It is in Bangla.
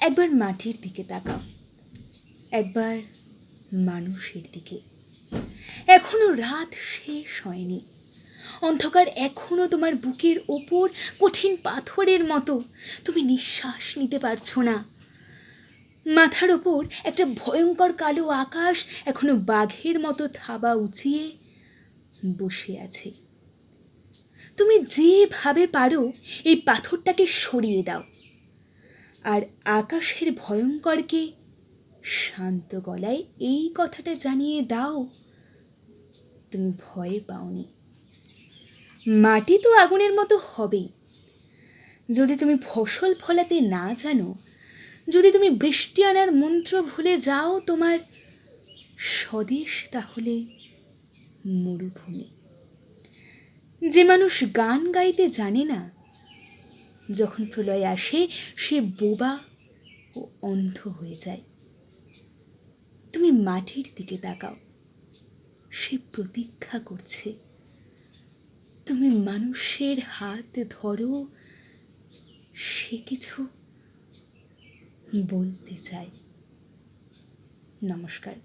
একবার মাটির দিকে তাকাও, একবার মানুষের দিকে। এখনো রাত শেষ হয়নি, অন্ধকার এখনো তোমার বুকের ওপর কঠিন পাথরের মতো। তুমি নিঃশ্বাস নিতে পারছো না। মাথার ওপর একটা ভয়ঙ্কর কালো আকাশ এখনো বাঘের মতো থাবা উঁচিয়ে বসে আছে। তুমি যেভাবে পারো এই পাথরটাকে সরিয়ে দাও, আর আকাশের ভয়ঙ্করকে শান্ত গলায় এই কথাটা জানিয়ে দাও, তুমি ভয় পাওনি। মাটি তো আগুনের মতো হবেই। যদি তুমি ফসল ফলাতে না জানো, যদি তুমি বৃষ্টি আনার মন্ত্র ভুলে যাও, তোমার স্বদেশ তাহলে মরুভূমি। যে মানুষ গান গাইতে জানে না, যখন প্রলয় আসে সে বোবা ও অন্ধ হয়ে যায়। তুমি মাটির দিকে তাকাও, সে প্রতীক্ষা করছে। তুমি মানুষের হাত ধরো, সে কিছু বলতে চায়। নমস্কার।